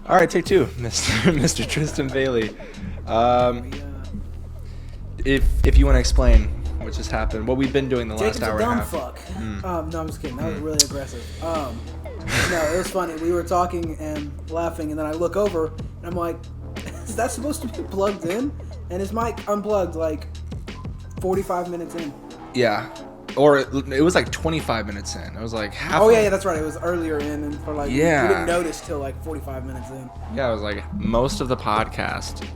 All right, take two, Mr. Tristan Bailey. If you want to explain what just happened, what we've been doing the last Jacob's hour a dumb and a half. fuck. No, I'm just kidding. That was really aggressive. No, it was funny. We were talking and laughing, and then I look over, and I'm like, is that supposed to be plugged in? And his mic unplugged like 45 minutes in. Yeah. Or it was like 25 minutes in. I was like half. Oh, yeah, that's right. It was earlier in, and for like, Yeah. we didn't notice till like 45 minutes in. Yeah, I was like, most of the podcast,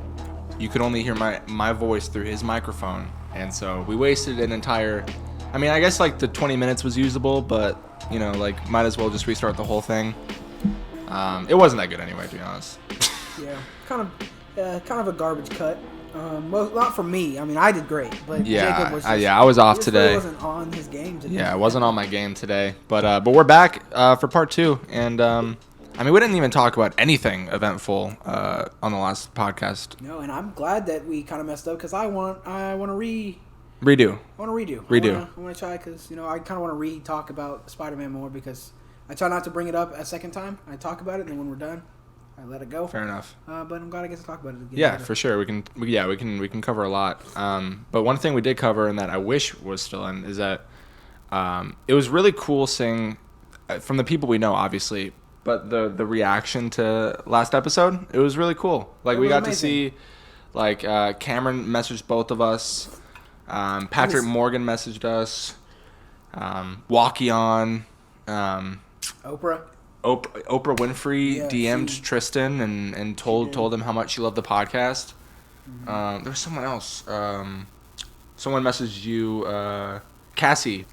you could only hear my voice through his microphone. And so we wasted an entire, I mean, I guess like the 20 minutes was usable, but, you know, like, might as well just restart the whole thing. It wasn't that good anyway, to be honest. Yeah, kind of a garbage cut. Well, not for me. I mean, I did great, but Yeah, Jacob was just, I was off he today. Really wasn't on his game today. Yeah, I wasn't on my game today, but we're back for part two, and I mean, we didn't even talk about anything eventful on the last podcast. No, and I'm glad that we kind of messed up because I want to redo. I want to try because I kind of want to re-talk about Spiderman more because I try not to bring it up a second time. I talk about it, and then when we're done, I let it go. Fair enough. But I'm glad I get to talk about it again. Yeah, for sure. We can cover a lot. But one thing we did cover and that I wish was still in is that it was really cool seeing from the people we know, obviously, but the reaction to last episode. It was really cool. Like we got amazing. to see, like Cameron messaged both of us. Patrick Morgan messaged us. Walkie-On. Oprah Winfrey DM'd Tristan and told him how much she loved the podcast. There was someone else. Someone messaged you, Cassie.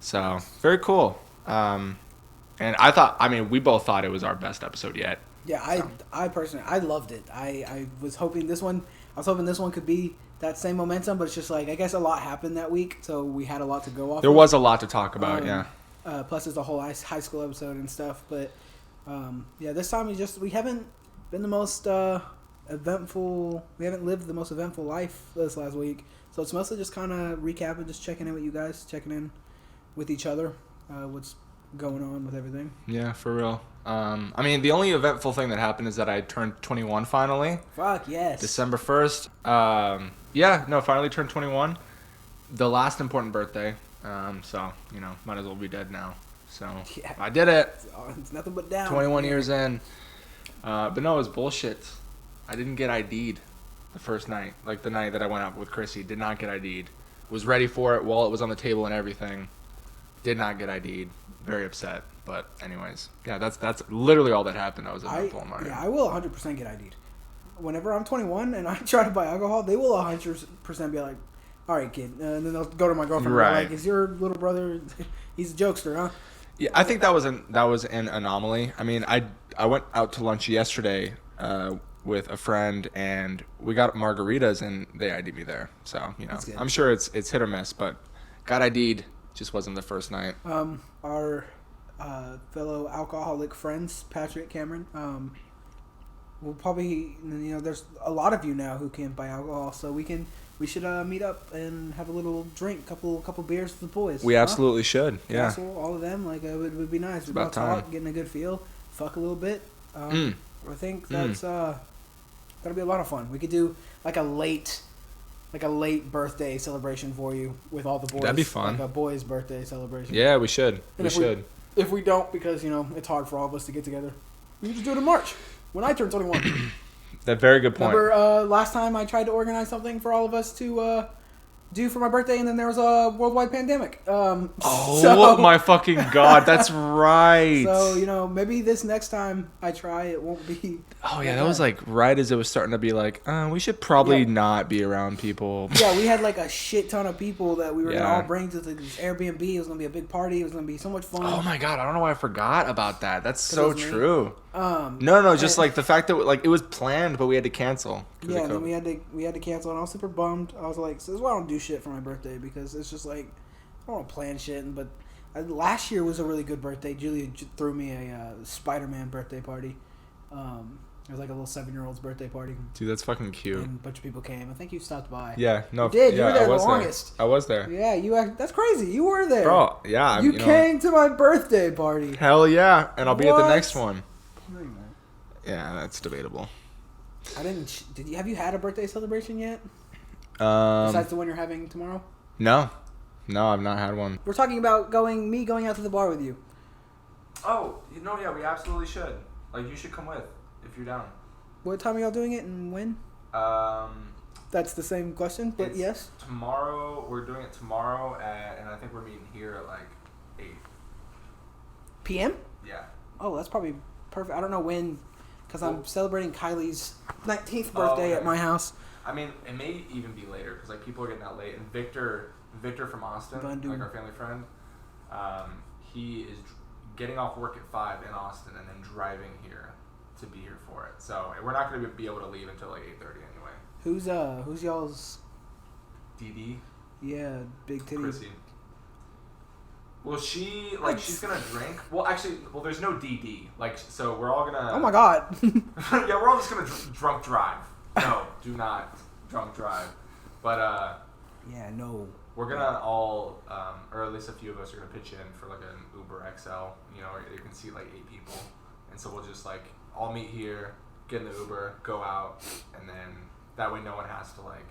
So very cool. And we both thought it was our best episode yet. Yeah, I personally loved it. I was hoping this one could be that same momentum, but it's just like I guess a lot happened that week, so we had a lot to go off. There was a lot to talk about. Yeah. Plus, there's a whole high school episode and stuff. But this time we haven't been the most eventful. We haven't lived the most eventful life this last week. So it's mostly just kind of recapping, just checking in with you guys, checking in with each other, what's going on with everything. Yeah, for real. I mean, the only eventful thing that happened is that I turned 21 finally. Fuck yes. December 1st. Finally turned 21. The last important birthday. So, might as well be dead now. So, yeah. I did it. It's nothing but down. 21 years in. But no, it was bullshit. I didn't get ID'd the first night. Like the night that I went out with Chrissy. Did not get ID'd. Was ready for it. Wallet was on the table and everything. Did not get ID'd. Very upset. But anyways. Yeah, that's literally all that happened. That was eventful in my Yeah, I will 100% get ID'd. Whenever I'm 21 and I try to buy alcohol, they will 100% be like, all right, kid. And then they'll go to my girlfriend and be like, is your little brother, he's a jokester, huh? Yeah, I think that was an anomaly. I mean, I went out to lunch yesterday with a friend, and we got margaritas, and they ID'd me there. So, I'm sure it's hit or miss, but got ID'd, just wasn't the first night. Our fellow alcoholic friends, Patrick, Cameron, we'll probably, there's a lot of you now who can't buy alcohol, so we should meet up and have a little drink, couple beers with the boys. We absolutely should. Yeah. Castle, all of them, like it would be nice. It's about time. Talk, getting a good feel, fuck a little bit. I think that's gonna be a lot of fun. We could do like a late birthday celebration for you with all the boys. That'd be fun. Like a boys' birthday celebration. Yeah, we should. If we don't, because it's hard for all of us to get together, we can just do it in March when I turn 21. That's very good point. Remember last time I tried to organize something for all of us to do for my birthday, and then there was a worldwide pandemic. My fucking God, that's right. So, maybe this next time I try, it won't be... Oh, yeah, that was like right as it was starting to be like, we should probably not be around people. Yeah, we had like a shit ton of people that we were going to all bring to this Airbnb. It was going to be a big party. It was going to be so much fun. Oh, my God, I don't know why I forgot about that. That's so true. Just like the fact that like it was planned, but we had to cancel. Yeah, and then we had to cancel, and I was super bummed. I was like, so this is why I don't do shit for my birthday, because it's just like I don't want to plan shit. But last year was a really good birthday. Julia threw me a Spiderman birthday party. It was like a little 7-year-old's birthday party. Dude, that's fucking cute. And a bunch of people came. I think you stopped by. Yeah, no, you did. Yeah, you were there the longest. I was there. Yeah, that's crazy. You were there, bro. Yeah, you came to my birthday party. Hell yeah, and I'll be at the next one. No, you Yeah, that's debatable. Have you had a birthday celebration yet? Um, Besides the one you're having tomorrow? No, I've not had one. We're talking about going out to the bar with you. Oh, yeah, we absolutely should. Like, you should come with if you're down. What time are y'all doing it and when? That's the same question, but yes. Tomorrow, we're doing it tomorrow and I think we're meeting here at like 8 p.m. Yeah. Oh, that's probably perfect. I don't know when, because I'm celebrating Kylie's 19th birthday at my house. I mean, it may even be later because like people are getting out late. And Victor from Austin, like our family friend, he is getting off work at 5 in Austin and then driving here to be here for it. So we're not going to be able to leave until like 8:30 anyway. Who's y'all's? DD. Yeah, big titty. Chrissy. Well, she's gonna drink. Well, there's no DD. Like, so we're all gonna. Oh my god. Yeah, we're all just gonna drunk drive. No, do not drunk drive. But yeah, no. We're gonna all, or at least a few of us are gonna pitch in for like an Uber XL. Where you can see like 8 people, and so we'll just like all meet here, get in the Uber, go out, and then that way no one has to like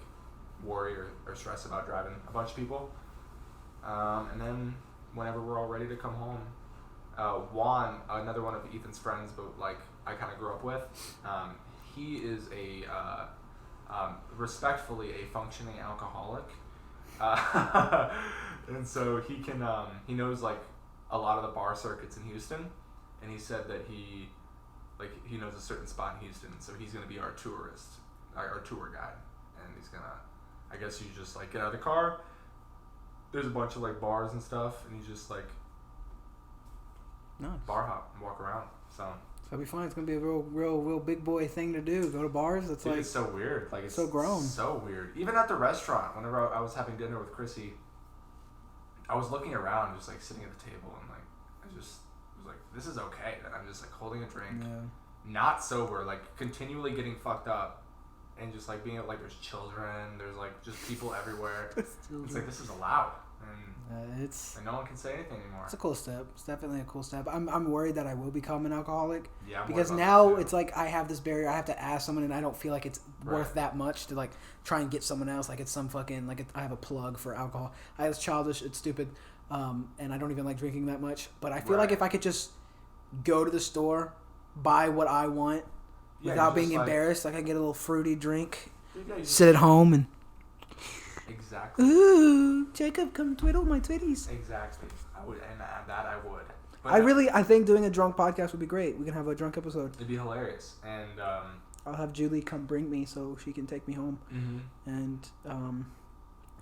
worry or stress about driving a bunch of people. And then whenever we're all ready to come home, Juan, another one of Ethan's friends, but like I kind of grew up with, he is respectfully a functioning alcoholic, and so he knows like a lot of the bar circuits in Houston, and he said that he knows a certain spot in Houston, so he's gonna be our tour guide, and he's gonna, I guess you just like get out of the car. There's a bunch of like bars and stuff, and you just like bar hop and walk around. So it'll be fun. It's gonna be a real big boy thing to do. Go to bars. It's it's so weird. Like it's so grown. So weird. Even at the restaurant, whenever I was having dinner with Chrissy, I was looking around, just like sitting at the table, and like I just was like, this is okay. And I'm just like holding a drink, not sober, like continually getting fucked up. And just like being like there's children, there's like just people everywhere. It's like this is allowed, and no one can say anything anymore. It's a cool step. It's definitely a cool step. I'm worried that I will become an alcoholic. Yeah, because now it's like I have this barrier. I have to ask someone, and I don't feel like it's worth that much to like try and get someone else. Like it's some fucking I have a plug for alcohol. It's childish. It's stupid, and I don't even like drinking that much. But I feel like if I could just go to the store, buy what I want. Without being embarrassed, like I get a little fruity drink, sit at home and. Exactly. Ooh, Jacob, come twiddle my twitties. Exactly. I would, and that I would. But I think doing a drunk podcast would be great. We can have a drunk episode. It'd be hilarious, and I'll have Julie come bring me so she can take me home, and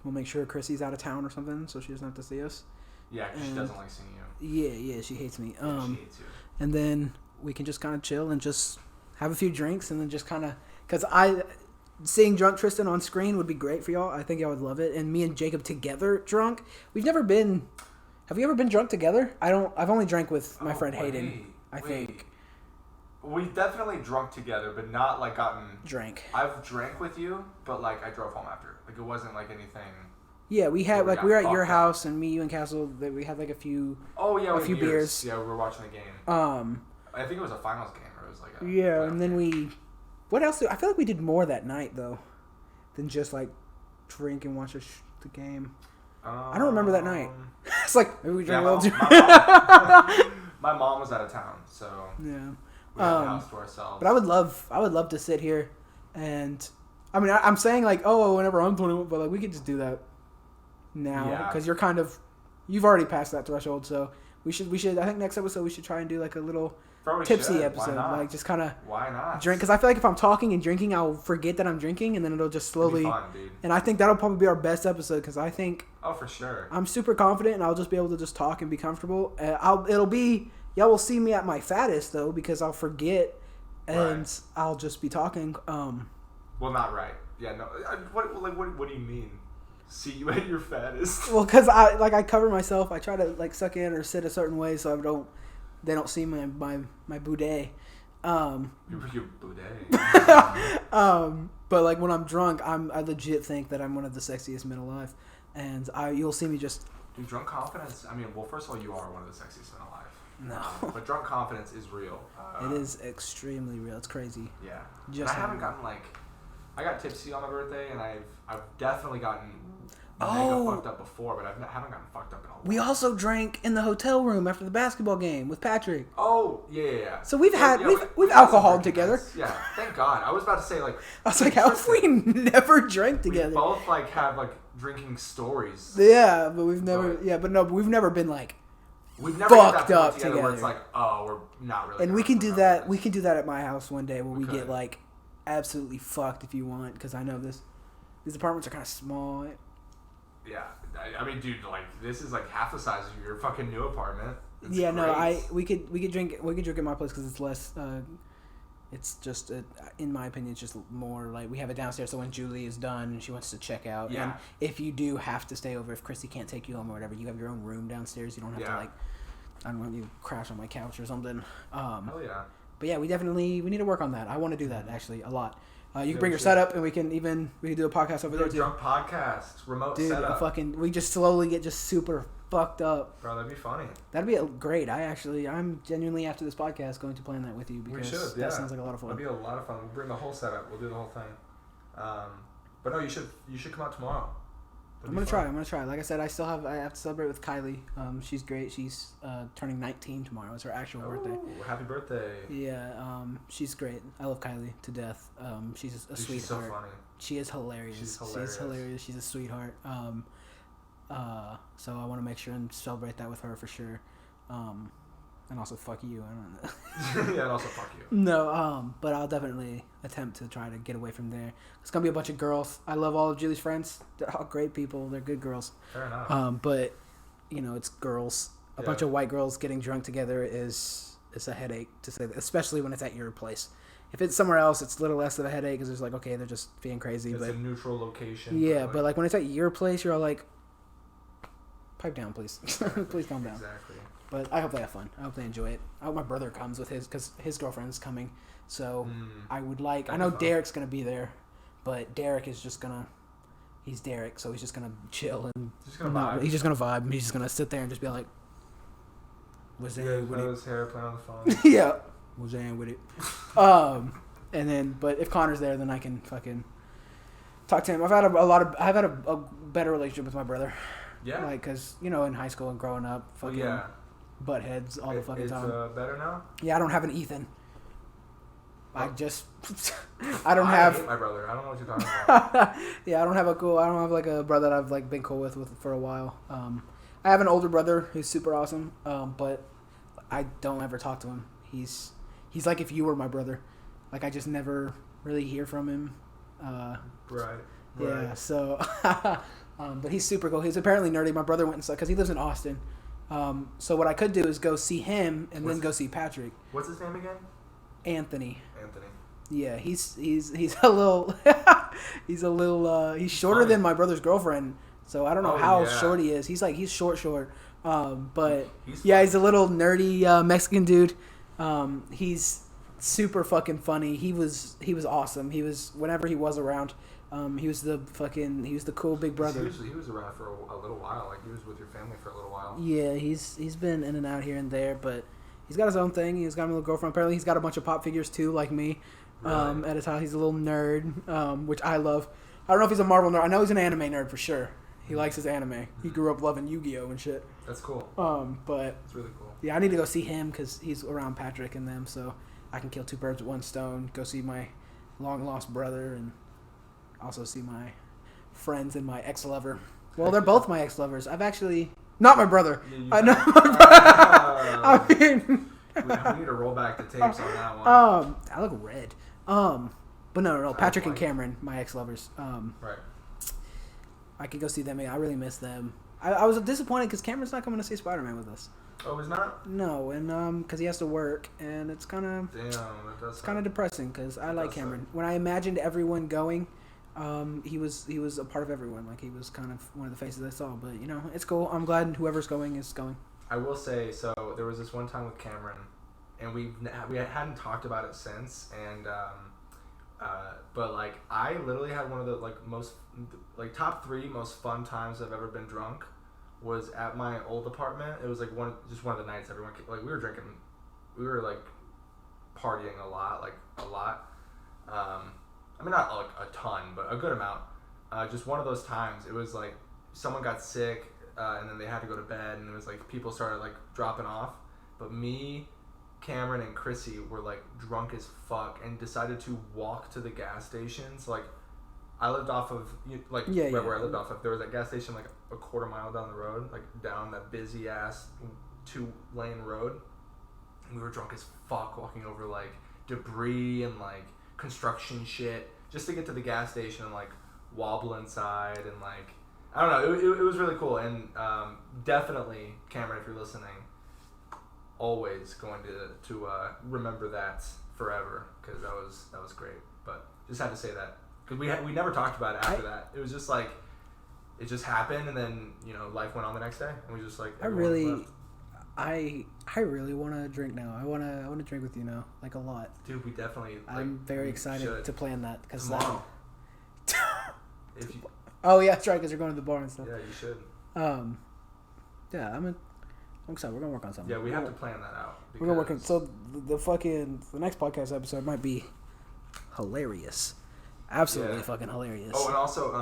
we'll make sure Chrissy's out of town or something so she doesn't have to see us. Yeah, because she doesn't like seeing you. Yeah, she hates me. She hates you. And then we can just kind of chill and just have a few drinks and then just kind of, because seeing drunk Tristan on screen would be great for y'all. I think y'all would love it. And me and Jacob together drunk. We've never been. Have you ever been drunk together? I've only drank with my friend Hayden. I think. We definitely drunk together, but not like gotten drank. I've drank with you, but like I drove home after. Like it wasn't like anything. Yeah, we had we were at your house and me, you, and Castle. That we had like a few. Oh yeah, a few beers. Yeah, we were watching the game. I think it was a finals game. And then what else? I feel like we did more that night though, than just like drink and watch the game. I don't remember that night. It's like maybe we drank a little too. My mom was out of town, so yeah, we had the house to ourselves. But I would love to sit here, and I mean I'm saying like whenever I'm 21, but like we could just do that now because you've already passed that threshold, so we should. I think next episode we should try and do like a little. Tipsy episode, like just kind of drink, because I feel like if I'm talking and drinking, I'll forget that I'm drinking, and then it'll just slowly. It'll be fun, dude. And I think that'll probably be our best episode because I think. Oh, for sure. I'm super confident, and I'll just be able to just talk and be comfortable. Y'all will see me at my fattest though because I'll forget, and I'll just be talking. Well, not right. Yeah, no. What do you mean? See you at your fattest? Well, because I cover myself. I try to like suck in or sit a certain way so I don't. They don't see my boudet. Your boudet. But like when I'm drunk, I legit think that I'm one of the sexiest men alive, and you'll see me just. Dude, drunk confidence. I mean, well, first of all, you are one of the sexiest men alive. No. But drunk confidence is real. It is extremely real. It's crazy. Yeah. Just I haven't gotten I got tipsy on my birthday, and I've definitely gotten mega fucked up before, but I haven't gotten fucked up in a while. We also drank in the hotel room after the basketball game with Patrick. Oh, yeah. So we've alcoholed together. Nights. Yeah, thank God. I was about to say, I was like, how have we never drank together? We both, have, drinking stories. Yeah, but we've never, we've never been, we've never fucked up together. Where it's we're not really. And we can do that. We can do that at my house one day where we could. get, absolutely fucked if you want, because I know these apartments are kind of small. Yeah, I mean, dude, this is half the size of your fucking new apartment. It's yeah, great. we could drink at my place because it's less. It's just in my opinion, it's just more we have it downstairs. So when Julie is done and she wants to check out, and if you do have to stay over, if Christy can't take you home or whatever, you have your own room downstairs. You don't have to I don't want you to crash on my couch or something. Hell yeah. But yeah, we need to work on that. I want to do that actually a lot. You can bring your setup, and we can do a podcast over there too. Drunk podcast, remote setup. We just slowly get just super fucked up. Bro, that'd be funny. That'd be great. I'm genuinely after this podcast going to plan that with you because that sounds like a lot of fun. That'd be a lot of fun. We'll bring the whole setup. We'll do the whole thing. But no, you should come out tomorrow. I'm gonna try. Like I said, I have to celebrate with Kylie. She's great. She's turning 19 tomorrow. It's her actual birthday. Happy birthday! Yeah, she's great. I love Kylie to death. She's a sweetheart. She's so funny. She is hilarious. She's hilarious. She's a sweetheart. So I want to make sure and celebrate that with her for sure. And also fuck you. I don't know. Yeah, and also fuck you. No, but I'll definitely attempt to try to get away from there. It's gonna be a bunch of girls. I love all of Julie's friends. They're all great people. They're good girls. Fair enough. But it's girls. A bunch of white girls getting drunk together is a headache, to say that, especially when it's at your place. If it's somewhere else, it's a little less of a headache because it's okay, they're just being crazy. It's a neutral location. Yeah, but when it's at your place, you're all like, pipe down, please. Please calm down. Exactly. But I hope they have fun. I hope they enjoy it. I hope my brother comes with because his girlfriend's coming. So I would I know Derek's going to be there, but Derek is just going to, he's Derek, so he's just going to chill and he's just going to vibe. He's just going to vibe. He's just going to sit there and just be like, what's that? His hair playing on the phone. Yeah. What's that with it? And then, but if Connor's there, then I can fucking talk to him. I've had a better relationship with my brother. Yeah. Because, in high school and growing up, fucking butt heads all the fucking time. It's better now? Yeah, I don't have an Ethan. I don't have... I hate my brother. I don't know what you're talking about. Yeah, I don't have a brother that I've been cool with for a while. I have an older brother who's super awesome, but I don't ever talk to him. He's like if you were my brother. I just never really hear from him. Right. Yeah, so... but he's super cool. He's apparently nerdy. My brother went and saw, because he lives in Austin. So what I could do is go see him and then go see Patrick. What's his name again? Anthony. Anthony. Yeah, he's a little he's shorter than my brother's girlfriend. So I don't know how short he is. He's short. But he's a little nerdy Mexican dude. He's super fucking funny. He was awesome. He was, whenever he was around, he was the cool big brother. He was around for a little while. He was with your family for a little while. Yeah, he's been in and out here and there, but he's got his own thing. He's got a little girlfriend. Apparently, he's got a bunch of pop figures too, like me. Really? At his house, he's a little nerd, which I love. I don't know if he's a Marvel nerd. I know he's an anime nerd for sure. He likes his anime. He grew up loving Yu-Gi-Oh and shit. That's cool. But it's really cool. Yeah, I need to go see him because he's around Patrick and them, so I can kill two birds with one stone. Go see my long lost brother and also see my friends and my ex-lover. Well, they're both my ex-lovers. I've actually... Not my brother. I know my brother. I mean... we need to roll back the tapes on that one. I look red. But no. Patrick and Cameron, my ex-lovers. Right. I could go see them. I really miss them. I was disappointed because Cameron's not coming to see Spider-Man with us. Oh, he's not? No, and because he has to work, and it's kind of... Damn, that does It's kind of depressing because I like Cameron. When I imagined everyone going... he was a part of everyone. He was kind of one of the faces I saw. But it's cool. I'm glad whoever's going is going. I will say, so there was this one time with Cameron, and we hadn't talked about it since. And but I literally had one of the most top 3 most fun times I've ever been drunk was at my old apartment. It was like one of the nights everyone like we were drinking, we were like partying a lot. I mean, not like a ton, but a good amount. Just one of those times. It was like someone got sick, and then they had to go to bed, and it was like people started like dropping off. But me, Cameron, and Chrissy were like drunk as fuck and decided to walk to the gas station. So like, I lived off of where I lived off of. There was that gas station like a quarter mile down the road, like down that busy ass 2-lane road. And we were drunk as fuck walking over like debris and like construction shit just to get to the gas station and like wobble inside and like I don't know, it was really cool. And definitely, Cameron, if you're listening, always going to remember that forever, because that was great. But just had to say that because we never talked about it after that. It was just like it just happened, and then life went on the next day, and we just like I really want to drink now. I want to drink with you now, like a lot. Dude, we definitely. I'm very excited to plan that because tomorrow. If you. Oh yeah, that's right. Because you're going to the bar and stuff. Yeah, you should. Yeah, I'm excited. We're gonna work on something. Yeah, we have to plan that out. We're gonna work on. So the next podcast episode might be hilarious. Absolutely fucking hilarious. Oh, and also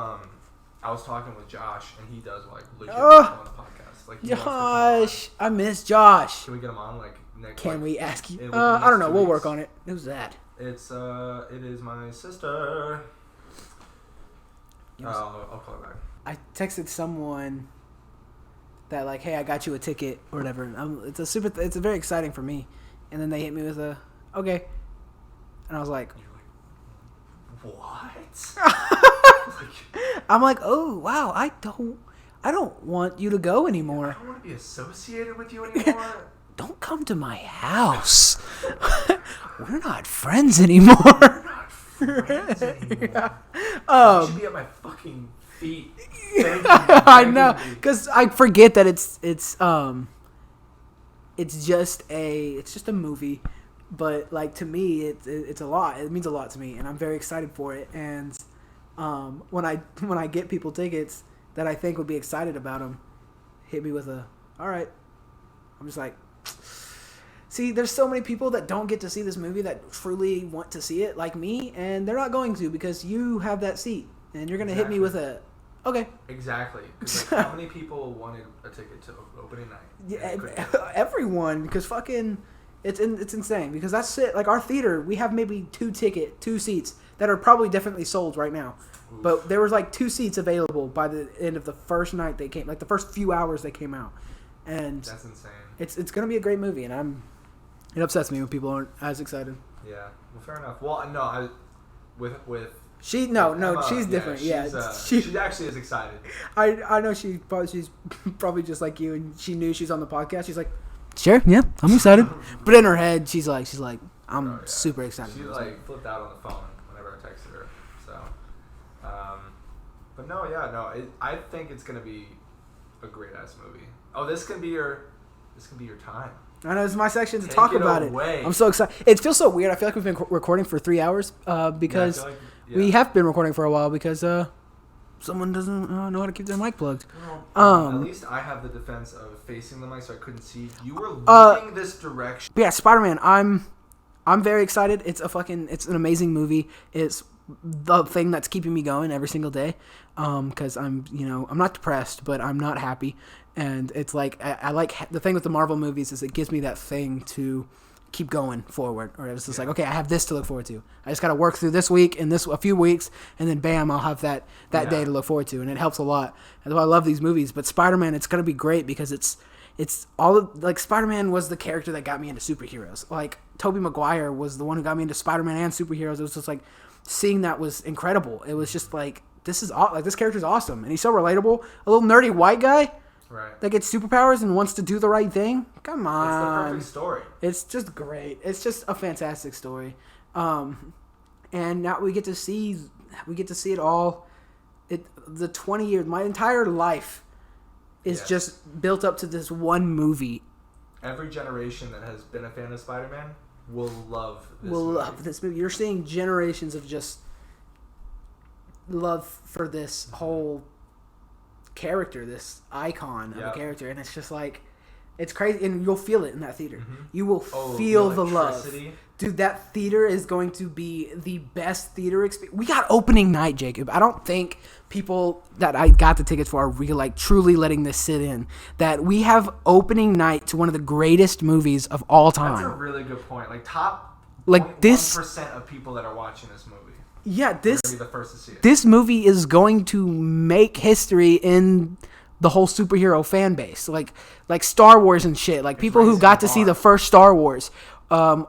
I was talking with Josh, and he does like legit on the podcast. Like Josh, I miss Josh. Can we get him on like next? Can we ask you? I don't know. We'll work on it. Who's that? It is my sister. I'll call her back. I texted someone that like, hey, I got you a ticket or whatever. It's very exciting for me. And then they hit me with a okay, and I was like, what? I'm like, oh wow, I don't want you to go anymore. I don't want to be associated with you anymore. Don't come to my house. We're not friends anymore. We're not friends anymore. You should be at my fucking feet. I know, because I forget that it's just a movie, but like to me it's a lot. It means a lot to me, and I'm very excited for it. And when I get people tickets that I think would be excited about them, hit me with a all right. I'm just like, see, there's so many people that don't get to see this movie that truly want to see it, like me, and they're not going to because you have that seat, and you're gonna hit me with a okay. Exactly. Because like, how many people wanted a ticket to opening night? Yeah, everyone, because fucking, it's insane. Because that's it. Like our theater, we have maybe two seats that are probably definitely sold right now. Oof. But there was like 2 seats available by the end of the first night they came, like the first few hours they came out, and that's insane. It's gonna be a great movie, and it upsets me when people aren't as excited. Yeah, well, fair enough. Well, no, with she's different. She actually is excited. I know she's probably just like you, and she knew she's on the podcast. She's like, sure, yeah, I'm excited. But in her head, she's like, I'm super excited. She like flipped out on the phone whenever I texted her. So, but no, I think it's gonna be a great ass movie. Oh, this can be your time. I know, it's my section to talk about it. Away. I'm so excited. It feels so weird. I feel like we've been recording for 3 hours because we have been recording for a while because someone doesn't know how to keep their mic plugged. At least I have the defense of facing the mic, so I couldn't see. You were looking this direction. Yeah, Spider-Man. I'm very excited. It's an amazing movie. It's the thing that's keeping me going every single day. Because I'm not depressed, but I'm not happy. And it's like, I like the thing with the Marvel movies is it gives me that thing to keep going forward. Or it's just like, okay, I have this to look forward to. I just got to work through this week and a few weeks, and then bam, I'll have that day to look forward to. And it helps a lot. That's why I love these movies. But Spider-Man, it's going to be great because it's all like Spider-Man was the character that got me into superheroes. Like Tobey Maguire was the one who got me into Spider-Man and superheroes. It was just like seeing that was incredible. It was just like, this character's awesome. And he's so relatable. A little nerdy white guy. Right. That gets superpowers and wants to do the right thing. Come on. It's the perfect story. It's just great. It's just a fantastic story. And now we get to see it all. The 20 years, my entire life is just built up to this one movie. Every generation that has been a fan of Spider-Man will love this love this movie. You're seeing generations of just love for this whole character, this icon of a character, and it's just like, it's crazy, and you'll feel it in that theater. Mm-hmm. You will feel the love. Dude, that theater is going to be the best theater experience. We got opening night, Jacob. I don't think people that I got the tickets for are really, like, truly letting this sit in. That we have opening night to one of the greatest movies of all time. That's a really good point. Like, top 1% of people that are watching this movie. Yeah, this are gonna be the first to see it. This movie is going to make history in the whole superhero fan base, like Star Wars and shit. Like, people who got to see the first Star Wars are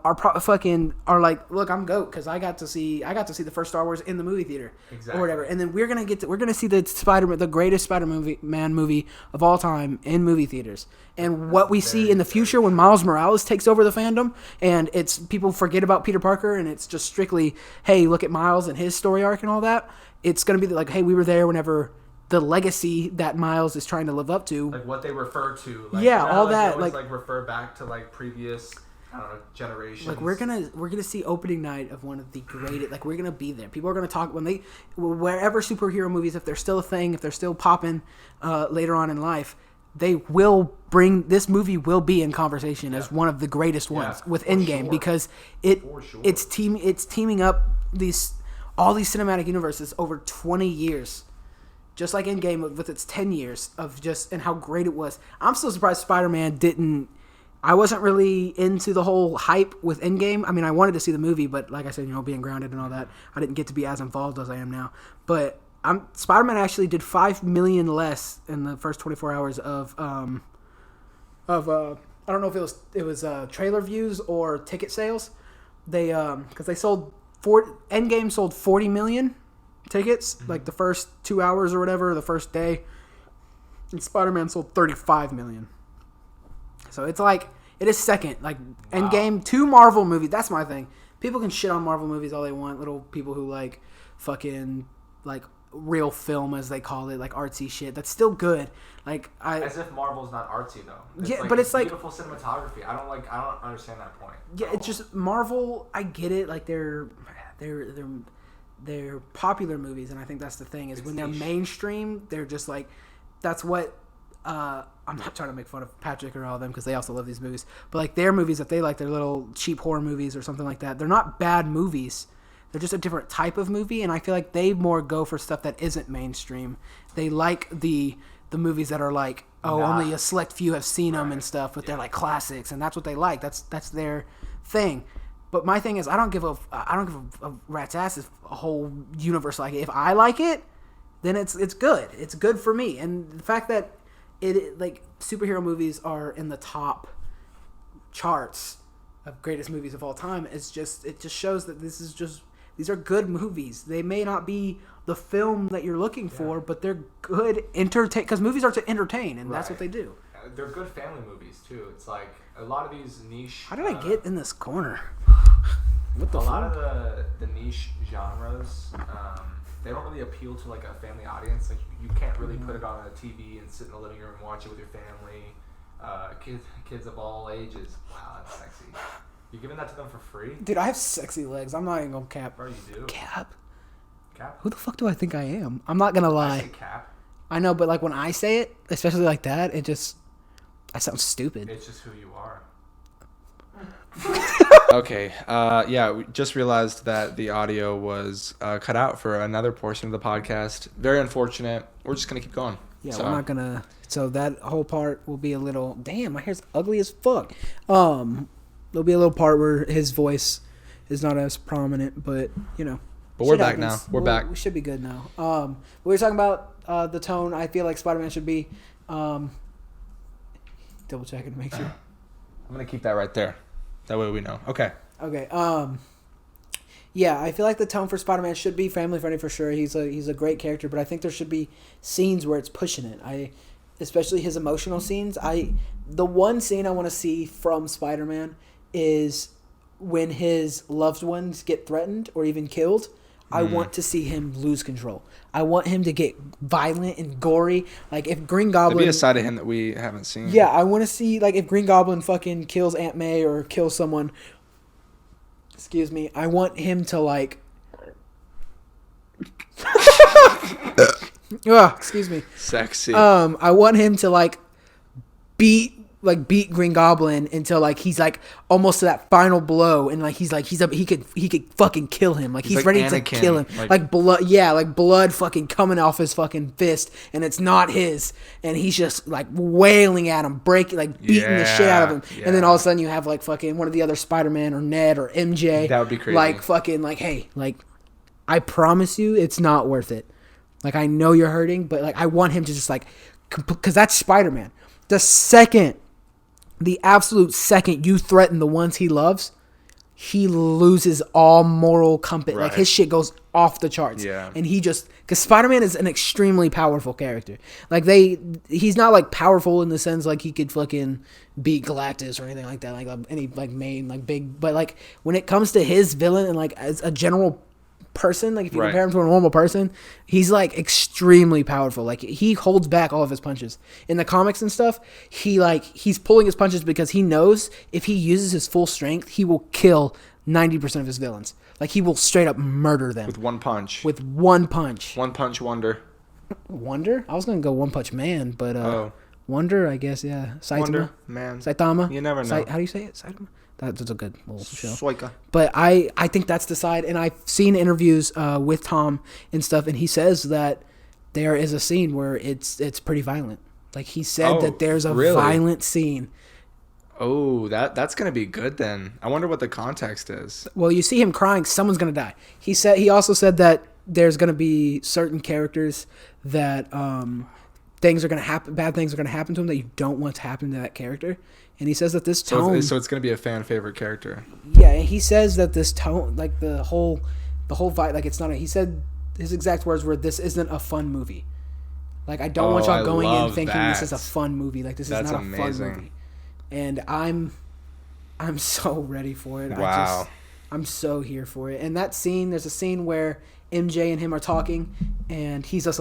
like, look, I'm GOAT because I got to see the first Star Wars in the movie theater, or whatever. And then we're gonna see the greatest Spider-Man movie of all time in movie theaters. And what we see in the future when Miles Morales takes over the fandom, and it's people forget about Peter Parker, and it's just strictly, hey, look at Miles and his story arc and all that. It's gonna be like, hey, we were there whenever the legacy that Miles is trying to live up to, like what they refer to, like, yeah, all that, always, like refer back to like previous, I don't know, generations. Like, we're gonna see opening night of one of the greatest. Like, we're gonna be there. People are gonna talk wherever superhero movies, if they're still a thing, if they're still popping later on in life, this movie will be in conversation as one of the greatest ones with Endgame, because it's teaming up all these cinematic universes over 20 years. Just like Endgame with its 10 years of and how great it was. I'm still surprised Spider-Man didn't. I wasn't really into the whole hype with Endgame. I mean, I wanted to see the movie, but like I said, being grounded and all that, I didn't get to be as involved as I am now. But Spider-Man actually did $5 million less in the first 24 hours of I don't know if it was trailer views or ticket sales. They because they sold Endgame sold 40 million tickets, like the first 2 hours or whatever, the first day, and Spider-Man sold 35 million. So it's like, it is second. Like, wow. Endgame, 2 Marvel movies. That's my thing. People can shit on Marvel movies all they want. Little people who like fucking like real film, as they call it, like artsy shit. That's still good. Like, as if Marvel's not artsy though. But it's like beautiful cinematography. I don't understand that point. Yeah, it's just Marvel. I get it. Like, they're popular movies, and I think that's the thing, is when they're mainstream, they're just like, that's what I'm not trying to make fun of Patrick or all of them, because they also love these movies, but like their movies that they like, their little cheap horror movies or something like that, they're not bad movies. They're just a different type of movie, and I feel like they more go for stuff that isn't mainstream. They like the movies that are like, only a select few have seen them and stuff, but they're like classics, and that's what they like. That's their thing. But my thing is, I don't give a rat's ass if a whole universe like it. If I like it, then it's good. It's good for me. And the fact that like superhero movies are in the top charts of greatest movies of all time, it just shows that these are good movies. They may not be the film that you're looking for, but they're good because movies are to entertain, and that's what they do. They're good family movies too. It's like a lot of these niche. How did I get in this corner? What the fuck? A lot of the niche genres, they don't really appeal to like a family audience. Like, you can't really put it on a TV and sit in the living room and watch it with your family. Kids of all ages. Wow, that's sexy. You're giving that to them for free? Dude, I have sexy legs. I'm not even gonna cap. Bro, you do? Cap? Cap? Who the fuck do I think I am? I'm not gonna lie. I say cap. I know, but like when I say it, especially like that, I sound stupid. It's just who you are. Okay. We just realized that the audio was cut out for another portion of the podcast. Very unfortunate. We're just gonna keep going. Yeah, we're not gonna. So that whole part will be a little. Damn, my hair's ugly as fuck. There'll be a little part where his voice is not as prominent, but But we're back now. We're back. We should be good now. We were talking about the tone. I feel like Spider-Man should be. Double checking to make sure. I'm gonna keep that right there. That way we know. Okay. Yeah, I feel like the tone for Spider-Man should be family friendly for sure. He's a great character, but I think there should be scenes where it's pushing it. Especially his emotional scenes. The one scene I want to see from Spider-Man is when his loved ones get threatened or even killed. I want to see him lose control. I want him to get violent and gory. Like, if Green Goblin... There'd be a side of him that we haven't seen. Yeah, I want to see, like, if Green Goblin fucking kills Aunt May or kills someone... Excuse me. I want him to, like... Excuse me. Sexy. I want him to beat Green Goblin until he's almost to that final blow, and he could fucking kill him. He's ready to kill him. Blood fucking coming off his fucking fist, and it's not his, and he's just wailing at him, beating the shit out of him, and then all of a sudden you have fucking one of the other Spider-Man or Ned or MJ. That would be crazy. Hey, I promise you, it's not worth it. I know you're hurting, but I want him to just because that's Spider-Man. The absolute second you threaten the ones he loves, he loses all moral compass. Right. His shit goes off the charts. Yeah. And because Spider-Man is an extremely powerful character. He's not powerful in the sense he could fucking beat Galactus or anything like that. Any main big, but when it comes to his villain and as a general person, if you compare him to a normal person, he's extremely powerful. He holds back all of his punches in the comics and stuff. He's pulling his punches because he knows if he uses his full strength, he will kill 90% of his villains. He will straight up murder them with one punch. One punch Wonder. I was gonna go One Punch Man, but Wonder, I guess. Yeah, Saitama. Wonder Man. Saitama. You never know. How do you say it? Saitama. That's a good little show. Suika. But I think that's the side, and I've seen interviews with Tom and stuff, and he says that there is a scene where it's pretty violent. He said that there's a violent scene. Oh, that's gonna be good then. I wonder what the context is. Well, you see him crying, someone's gonna die. He also said that there's gonna be certain characters that bad things are gonna happen to him that you don't want to happen to that character. And he says that this tone... So it's going to be a fan favorite character. Yeah, and he says that this tone, the whole vibe, it's not he said his exact words were, "This isn't a fun movie." I don't want y'all going in thinking this is a fun movie. This is not a fun movie. And I'm so ready for it. Wow. I'm so here for it. And that scene, there's a scene where MJ and him are talking, and he's just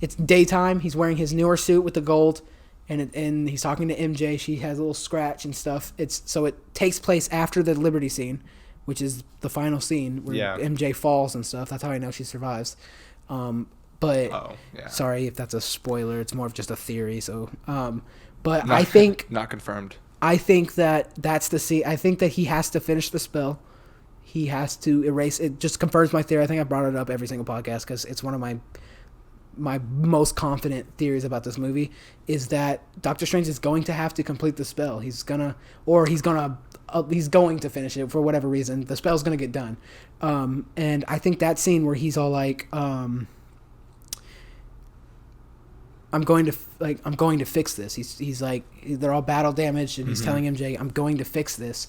it's daytime. He's wearing his newer suit with the gold. And he's talking to MJ. She has a little scratch and stuff. So it takes place after the Liberty scene, which is the final scene where MJ falls and stuff. That's how I know she survives. Sorry if that's a spoiler. It's more of just a theory. So, I think not confirmed. I think that's the scene. I think that he has to finish the spell. He has to erase it. Just confirms my theory. I think I brought it up every single podcast because it's one of my most confident theories about this movie is that Doctor Strange is going to have to complete the spell. He's going to finish it for whatever reason. The spell's going to get done. And I think that scene where he's all I'm going to fix this. He's they're all battle damaged and he's telling MJ, I'm going to fix this.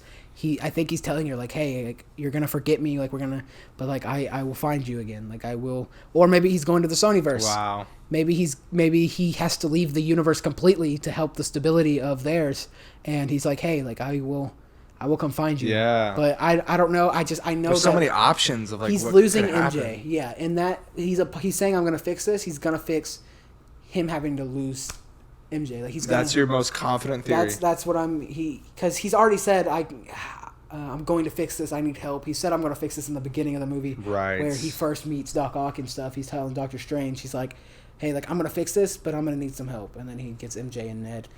I think he's telling her hey, you're gonna forget me, but I will find you again, I will. Or maybe he's going to the Sonyverse. Wow. Maybe he has to leave the universe completely to help the stability of theirs, and he's hey, I will come find you. Yeah. But I don't know. I know there's so many options of he's what losing could MJ. happen. Yeah, and that he's saying I'm gonna fix this. He's gonna fix him having to lose MJ. That's your most confident theory. That's what because he's already said I'm going to fix this. I need help. He said I'm going to fix this in the beginning of the movie, right? Where he first meets Doc Ock and stuff. He's telling Doctor Strange, he's hey, I'm going to fix this, but I'm going to need some help. And then he gets MJ and Ned.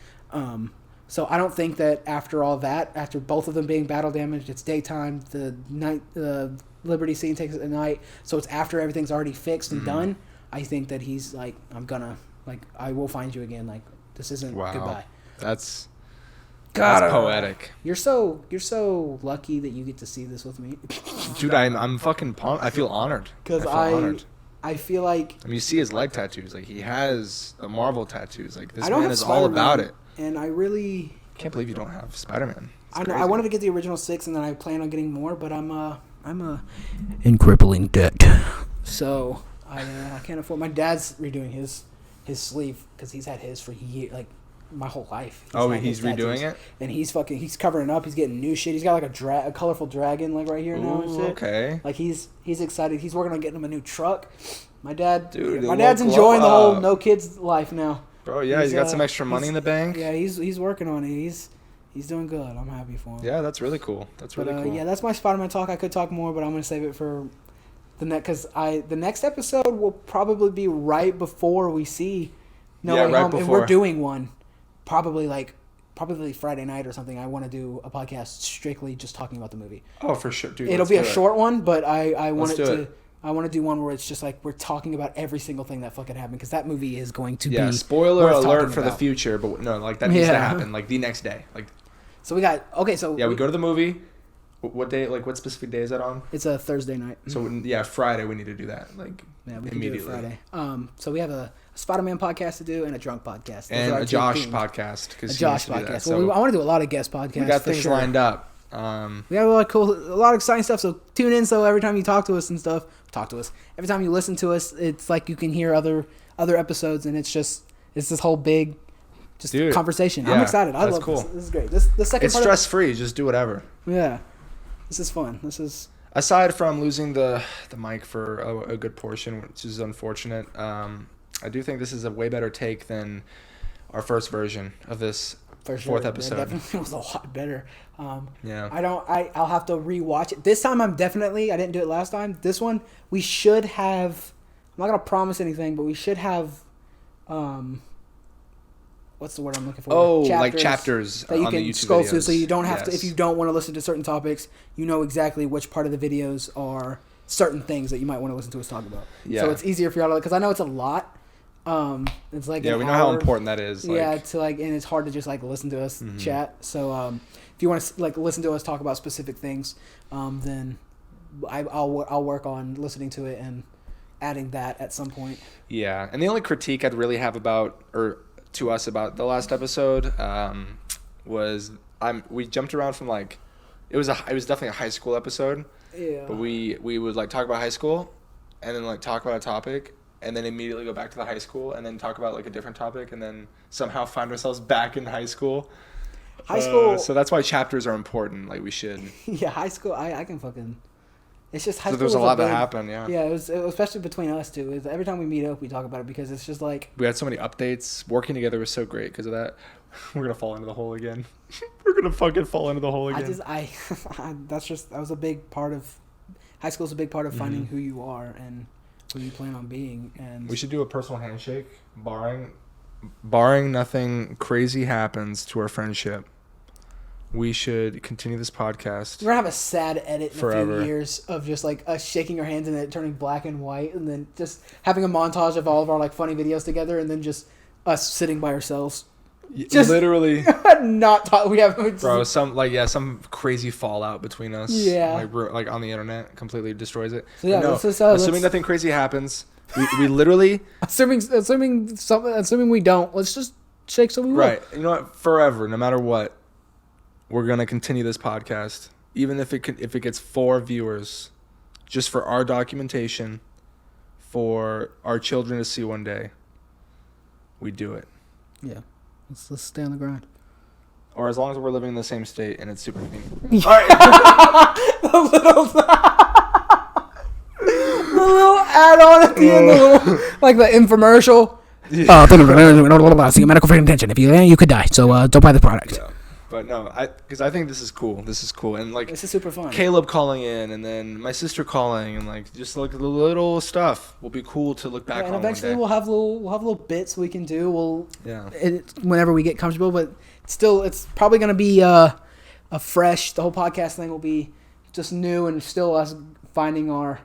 So I don't think that after all that, after both of them being battle damaged, it's daytime. The night, the Liberty scene takes it at night, so it's after everything's already fixed and done. I think that he's I'm gonna I will find you again. This isn't goodbye. That's poetic. You're so lucky that you get to see this with me. Dude, I'm fucking pumped. I feel honored. Because I feel you see his leg tattoos. He has the Marvel tattoos. This man is all about it. And I really can't believe you don't have Spider-Man. I wanted to get the original 6, and then I plan on getting more, but I'm in crippling debt. So I can't afford. My dad's redoing his sleeve because he's had his for years, my whole life. He's redoing it? And he's covering it up. He's getting new shit. He's got a colorful dragon right here now and shit. Okay. He's excited. He's working on getting him a new truck. My dad's enjoying the whole no kids life now. Bro, yeah, he's got some extra money in the bank. Yeah, he's working on it. He's doing good. I'm happy for him. Yeah, that's really cool. Cool. Yeah, that's my Spider-Man talk. I could talk more, but I'm gonna save it for the next episode will probably be right before we see No Way Home, and we're doing one probably Friday night or something. I want to do a podcast strictly just talking about the movie. Oh, for sure, dude. It'll be a short one, but I want I want to do one where it's just like we're talking about every single thing that fucking happened, because that movie is going to be spoiler alert for the future, but no, like that needs to happen like the next day. Like, so we got we go to the movie. What day? Like, what specific day is that on? It's a Thursday night. So Friday we need to do that. Like, we immediately. Can do it Friday. So we have a Spiderman podcast to do and a drunk podcast. And a Josh podcast. A Josh podcast. Well, I want to do a lot of guest podcasts. We got this lined up. We got a lot of exciting stuff. So tune in. So every time you talk to us and stuff, every time you listen to us, it's like you can hear other episodes, and it's this whole big conversation. Yeah, I'm excited. I love this. This is great. This second. It's stress free. Just do whatever. Yeah, this is fun. This is. Aside from losing the mic for a good portion, which is unfortunate, I do think this is a way better take than our first version of this fourth episode. It definitely was a lot better. Yeah. I'll have to rewatch it. This time I didn't do it last time. This one we should have. I'm not gonna promise anything, but we should have. What's the word I'm looking for? Chapters that you on can the YouTube scroll videos. to, so you don't have to. If you don't want to listen to certain topics, you know exactly which part of the videos are certain things that you might want to listen to us talk about. Yeah. So it's easier for y'all to, because I know it's a lot. It's like we know how important that is. And it's hard to just listen to us chat. So if you want to listen to us talk about specific things, then I'll work on listening to it and adding that at some point. Yeah, and the only critique I'd really have to us about the last episode was we jumped around from it was definitely a high school episode. Yeah. But we would talk about high school, and then talk about a topic, and then immediately go back to the high school, and then talk about a different topic, and then somehow find ourselves back in high school. High school. So that's why chapters are important. We should. Yeah, high school. I can fucking. It's just high school. There's a lot that happened. Yeah. Yeah, it was especially between us two. Every time we meet up, we talk about it, because it's just we had so many updates. Working together was so great because of that. We're gonna fall into the hole again. We're gonna fucking fall into the hole again. That was a big part of high school. Is a big part of finding who you are and who you plan on being. And we should do a personal handshake, barring nothing crazy happens to our friendship. We should continue this podcast. We're gonna have a sad edit in forever. A few years of just us shaking our hands and it turning black and white, and then just having a montage of all of our funny videos together, and then just us sitting by ourselves. Just literally not talk. We have some crazy fallout between us. Yeah, on the internet completely destroys it. So yeah, assuming nothing crazy happens, we literally assuming we don't. Let's just shake so we will. Right. You know what? Forever, no matter what. We're gonna continue this podcast, even if it gets 4 viewers, just for our documentation, for our children to see one day. We do it. Yeah, let's stay on the grind. Or as long as we're living in the same state and it's super convenient. All right. the little add-on at the end, the infomercial. Yeah. Seek medical attention. If you could die, so don't buy the product. Yeah. But no, because I think this is cool. This is cool, and this is super fun. Caleb calling in, and then my sister calling, and just the little stuff will be cool to look back on. And eventually one day. we'll have little bits we can do. Whenever we get comfortable, but still, it's probably gonna be a fresh. The whole podcast thing will be just new and still us finding our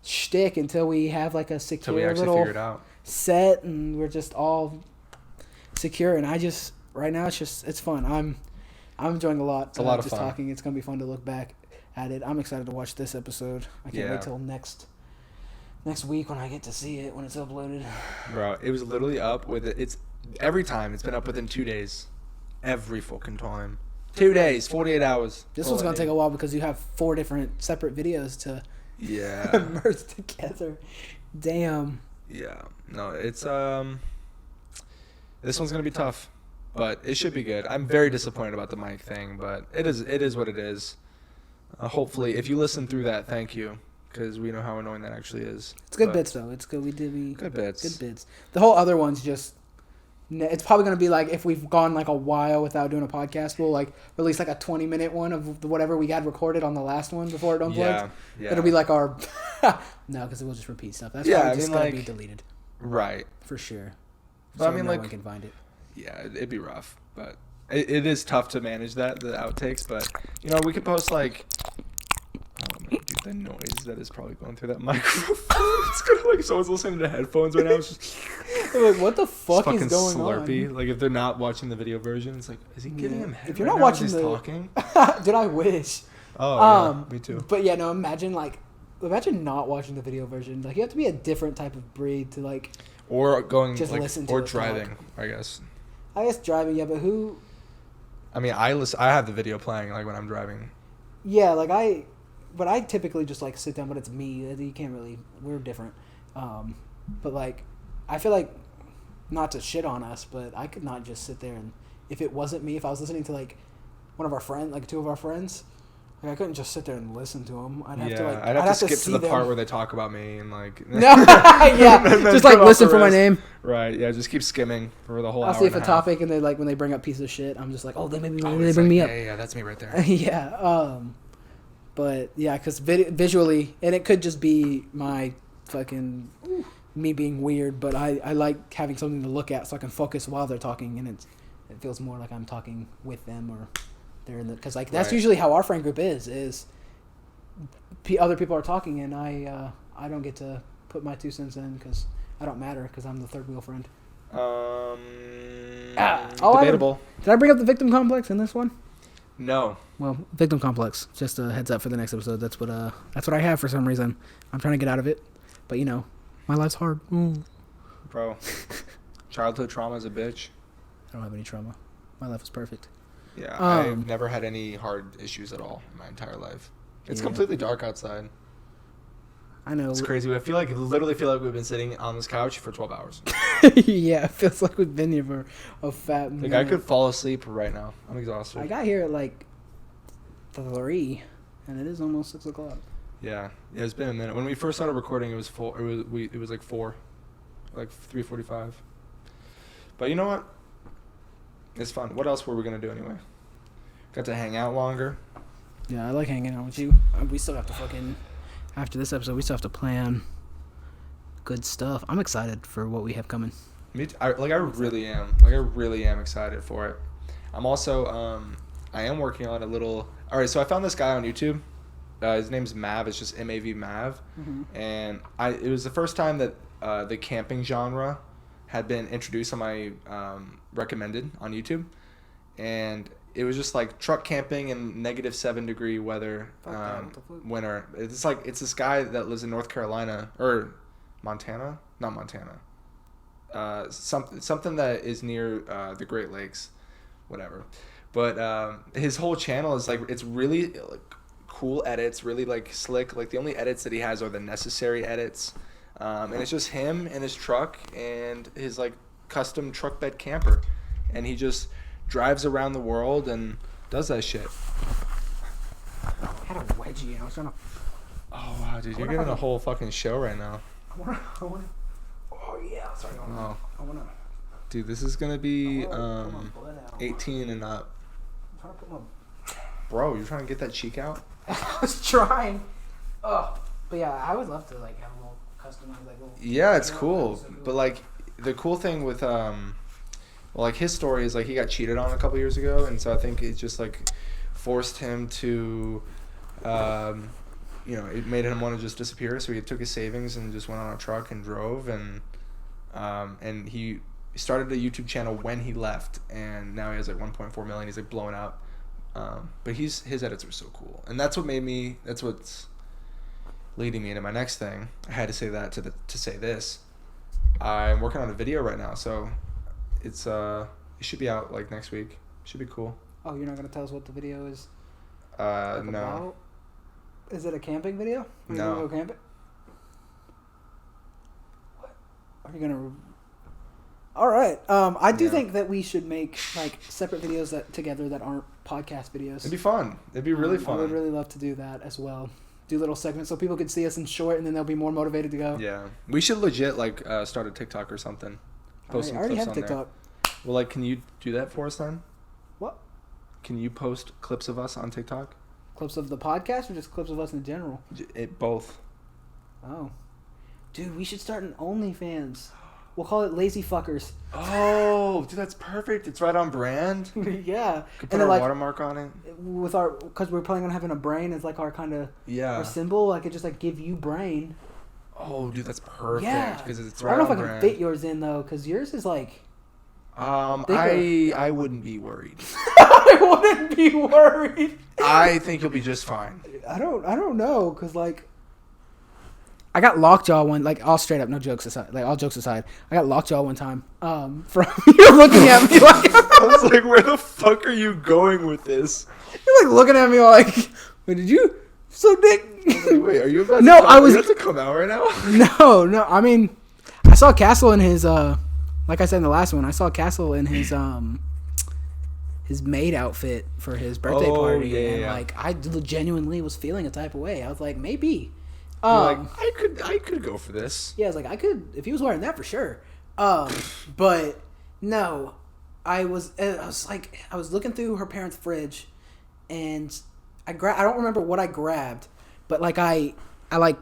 shtick until we have a secure little figure it out. Set, and we're just all secure. And right now it's fun. I'm enjoying a lot. It's a lot of just fun. Talking. It's gonna be fun to look back at it. I'm excited to watch this episode. I can't wait till next week when I get to see it when it's uploaded. Bro, it was literally up with it. It's every time it's been up within 2 days. Every fucking time. 2 days, 48 hours. This one's gonna take a while because you have 4 different separate videos to merge together. Damn. Yeah. No, it's this one's gonna be tough. But it should be good. I'm very disappointed about the mic thing, but it is what it is. Hopefully, if you listen through that, thank you, because we know how annoying that actually is. It's good bits, though. It's good. Good bits. Good bits. The whole other one's just... It's probably going to be if we've gone a while without doing a podcast, we'll release a 20-minute one of whatever we had recorded on the last one before it unplugged. Yeah. It'll be our No, because it will just repeat stuff. That's Yeah, probably I just mean, going to like- be deleted. Right. For sure. But So I mean, no like- one can find it. Yeah, it'd be rough, but it is tough to manage the outtakes. But you know, we could post like, oh man, dude, the noise that is probably going through that microphone. It's kind of like someone's listening to headphones right now. It's just They're like, what the it's fuck fucking is going slurpy. on? Like if they're not watching the video version, it's like, is he giving him head If you're right not now as watching he's the talking? Dude, I wish. Oh yeah, me too. But yeah, no, imagine not watching the video version. Like you have to be a different type of breed to like. Or going Just like, listen to or it driving, talk. I guess. I guess driving, yeah, but who? I mean, I have the video playing like when I'm driving. Yeah, like but I typically just like sit down. But it's me. You can't really. We're different. But like, I feel like, not to shit on us, but I could not just sit there and if it wasn't me, if I was listening to like one of our friends, like two of our friends. Like, I couldn't just sit there and listen to them. I'd have to like. I'd have to skip to the them. part where they talk about me and like. No, yeah, just like listen for my name. Right. Yeah. Just keep skimming for the whole hour. I'll see if and a a half. topic and they like when they bring up piece of shit. I'm just like, oh, maybe Oh, they it's bring like, me up. Yeah, that's me right there. Yeah. But yeah, because visually, and it could just be my fucking me being weird, but I like having something to look at so I can focus while they're talking, and it feels more like I'm talking with them or they're in the because like that's Right. usually how our friend group is other people are talking and I don't get to put my 2 cents in because I don't matter because I'm the third wheel friend. Debatable. Did I bring up the victim complex in this one? No. Well, victim complex. Just a heads up for the next episode. That's what I have for some reason. I'm trying to get out of it, but you know, my life's hard. Bro. Childhood trauma is a bitch. I don't have any trauma. My life is perfect. Yeah, I've never had any hard issues at all in my entire life. It's completely dark outside. I know. It's crazy. Literally feel like we've been sitting on this couch for 12 hours. Yeah, it feels like we've been here for a fat minute. Like I could fall asleep right now. I'm exhausted. I got here at like 3, and it is almost 6 o'clock. Yeah, it's been a minute. When we first started recording, it was 4. It was like 4, like 3:45. But you know what? It's fun. What else were we gonna do anyway? Got to hang out longer. Yeah, I like hanging out with you. We still have to fucking after this episode. We still have to plan good stuff. I'm excited for what we have coming. Me too. I really am. Like I really am excited for it. I'm also I am working on a little. All right, so I found this guy on YouTube. His name's Mav. It's just MAV Mav. Mm-hmm. And it was the first time that the camping genre had been introduced on my recommended on YouTube, and it was just like truck camping in -7-degree weather, winter. It's this guy that lives in North Carolina or Montana, not Montana. Something that is near the Great Lakes, whatever. But his whole channel is like it's really like cool edits, really like slick. Like the only edits that he has are the necessary edits. And it's just him and his truck and his like custom truck bed camper, and he just drives around the world and does that shit. I had a wedgie and I was trying to. Oh wow, dude, you're getting a whole fucking show right now. I wanna. Oh yeah, sorry. Oh. I wanna. Dude, this is gonna be put my blood out. 18 and up. I'm trying to put my. Bro, you're trying to get that cheek out? I was trying. Oh, but yeah, I would love to like have a little customized like little. Yeah, it's cool. But like the cool thing with like his story is like he got cheated on a couple years ago, and so I think it just like forced him to it made him want to just disappear, so he took his savings and just went on a truck and drove, and he started a YouTube channel when he left, and now he has like 1.4 million. He's like blowing up. But his edits are so cool, and that's what's leading me into my next thing. I had to say that to say this. I'm working on a video right now, so it should be out like next week. Should be cool. Oh, you're not gonna tell us what the video is? No. About? Is it a camping video? Are you No. gonna go camping? What? Are you gonna? All right. I do think that we should make like separate videos together that aren't podcast videos. It'd be fun. It'd be really fun. I would really love to do that as well. Do little segments so people can see us in short, and then they'll be more motivated to go. Yeah, we should legit like start a TikTok or something. Post some I already clips have on TikTok. there. Well, like, can you do that for us then? What? Can you post clips of us on TikTok? Clips of the podcast, or just clips of us in general? Both. Oh. Dude, we should start an OnlyFans. We'll call it Lazy Fuckers. Oh, dude, that's perfect. It's right on brand. Yeah. Could put our watermark on it. Because we're planning on having a brain as like our kind of our symbol. I could just like give you brain. Oh, dude, that's perfect. Yeah. Because it's right on brand. I don't know if I can fit yours in though, because yours is like. I wouldn't be worried. I wouldn't be worried. I think you'll be just fine. I don't know, because like. I got lockjaw all straight up, no jokes aside, like all jokes aside, I got lockjaw one time. From you're looking at me like I was like, where the fuck are you going with this? You're like looking at me like, wait, did you so dick? Wait, are you about to I was about to come out right now? No. I mean, I saw Castle in his like I said in the last one, I saw Castle in his maid outfit for his birthday party, and like I genuinely was feeling a type of way. I was like, maybe. Like, I could go for this. Yeah, I was like, I could if he was wearing that for sure. But no, I was looking through her parents' fridge, and I don't remember what I grabbed, but like I like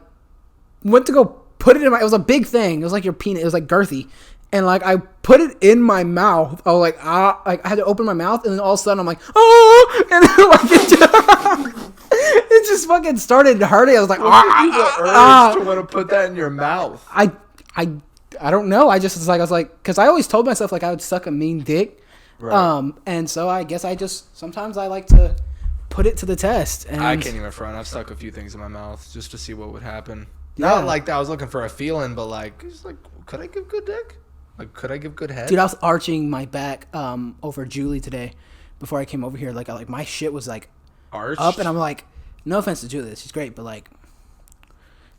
went to go put it in my. It was a big thing. It was like your peanut. It was like girthy, and like I put it in my mouth. I was like like I had to open my mouth, and then all of a sudden I'm like and then like it just fucking started hurting. I was like, to want to put that in your mouth. I don't know. I was like, because I always told myself like I would suck a mean dick. Right. And so I guess sometimes I like to put it to the test. And I can't even front. I've stuck a few things in my mouth just to see what would happen. Yeah. Not like that I was looking for a feeling, but like, just like, could I give good dick? Like, could I give good head? Dude, I was arching my back over Julie today before I came over here. Like my shit was like arched up, and I'm like, no offense to Julie, she's great, but like,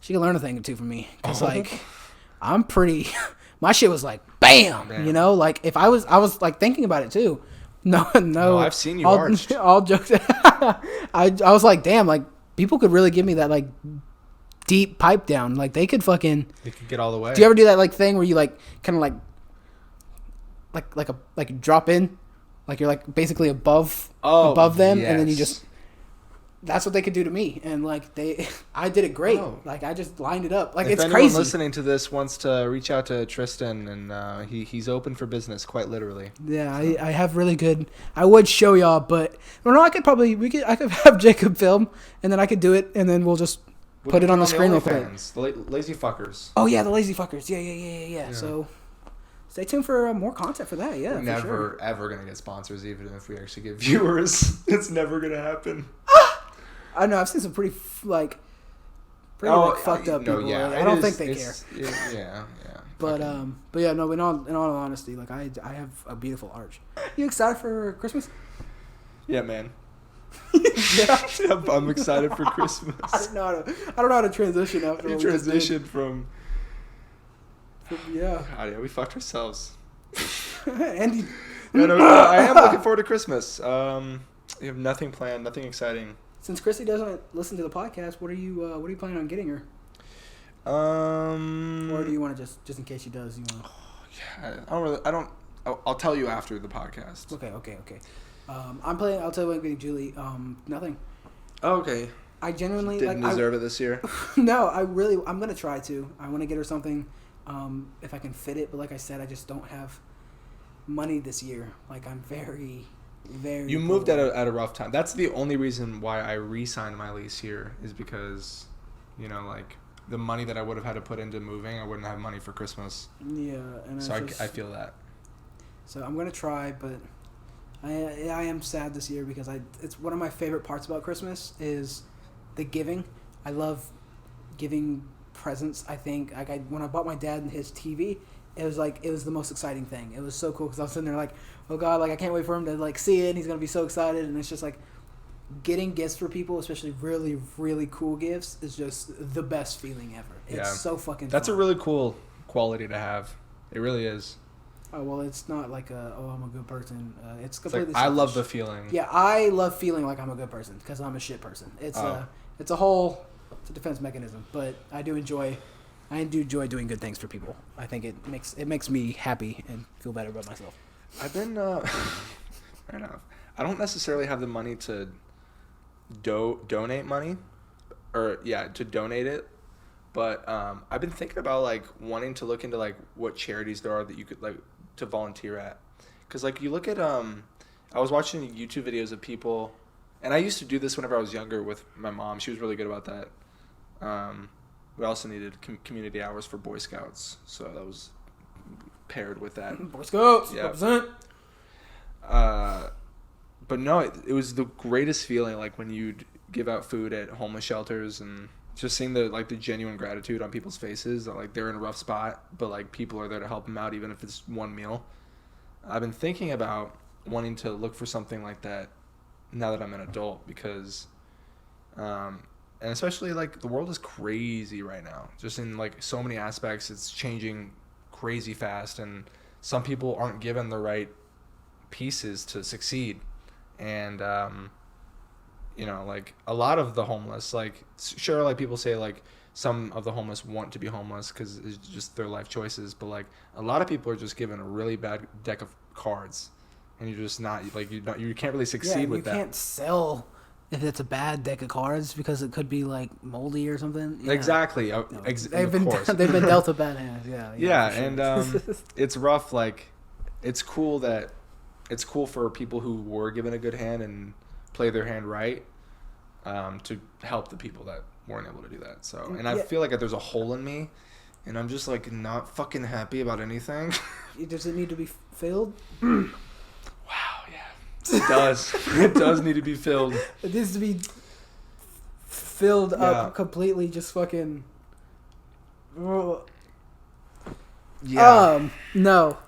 she can learn a thing or two from me. Cause like, I'm pretty. My shit was like, bam, you know. Like if I was like thinking about it too. No. I've seen you arched. All jokes. I was like, damn, like people could really give me that like deep pipe down. Like they could get all the way. Do you ever do that like thing where you like kind of like drop in, like you're like basically above them, yes. And then you just. That's what they could do to me, and like I did it great. Oh. Like I just lined it up. Like if it's anyone crazy. Listening to this wants to reach out to Tristan, and he's open for business, quite literally. Yeah, I have really good. I would show y'all, but I could have Jacob film, and then I could do it, and then we'll just put it on the screen real quick. The lazy fuckers. Oh yeah, the lazy fuckers. Yeah. So. Stay tuned for more content for that. Yeah, we're never ever gonna get sponsors, even if we actually get viewers. It's never gonna happen. I know. I've seen some pretty fucked up people. Yeah, I don't think they care. Yeah. But yeah, no. In all honesty, like I have a beautiful arch. You excited for Christmas? Yeah, man. Yeah, I'm excited for Christmas. I don't know how to transition after. You transitioned from. Yeah. God, yeah, we fucked ourselves. Andy. I am looking forward to Christmas. We have nothing planned, nothing exciting. Since Chrissy doesn't listen to the podcast, what are you planning on getting her? Or do you want to just in case she does, you want? Yeah, I'll tell you after the podcast. Okay. I'll tell you what I'm getting Julie. Nothing. Oh, okay. I genuinely didn't deserve it this year. No, I'm gonna try to. I want to get her something. If I can fit it, but like I said, I just don't have money this year. Like I'm very, very. You moved at a rough time. That's the only reason why I re-signed my lease here is because, like the money that I would have had to put into moving, I wouldn't have money for Christmas. Yeah, and so I feel that. So I'm gonna try, but I am sad this year because it's one of my favorite parts about Christmas is the giving. I love giving presents. I think when I bought my dad his TV, it was the most exciting thing. It was so cool because I was sitting there like, oh god, like I can't wait for him to like see it and he's gonna be so excited. And it's just like getting gifts for people, especially really really cool gifts, is just the best feeling ever. It's so fucking that's fun. A really cool quality to have. It really is. Oh well, it's not like I'm a good person. It's completely. Like, I love the feeling. Yeah, I love feeling like I'm a good person because I'm a shit person. It's a defense mechanism, but I do enjoy doing good things for people. I think it makes me happy and feel better about myself. I've been fair enough. I don't necessarily have the money to donate money, to donate it, But I've been thinking about like wanting to look into like what charities there are that you could like to volunteer at, because like you look at I was watching YouTube videos of people, and I used to do this whenever I was younger with my mom. She was really good about that. We also needed community hours for Boy Scouts, so that was paired with that. Boy Scouts, yeah. represent. But no, it was the greatest feeling, like when you'd give out food at homeless shelters and just seeing the genuine gratitude on people's faces. That, like they're in a rough spot, but like people are there to help them out, even if it's one meal. I've been thinking about wanting to look for something like that now that I'm an adult, because and especially like the world is crazy right now, just in like so many aspects. It's changing crazy fast, and some people aren't given the right pieces to succeed. And like a lot of the homeless, like sure, like people say like some of the homeless want to be homeless because it's just their life choices, but like a lot of people are just given a really bad deck of cards, and you're just not like you can't really succeed with that. You can't sell if it's a bad deck of cards because it could be like moldy or something. Yeah. Exactly. They've been dealt a bad hand. Yeah, sure. And it's rough. Like it's cool for people who were given a good hand and play their hand right, to help the people that weren't able to do that. So, and I feel like there's a hole in me, and I'm just like not fucking happy about anything. Does it need to be filled? Wow, yeah, it does. It does need to be filled. It needs to be filled up completely. Just fucking. Yeah. No.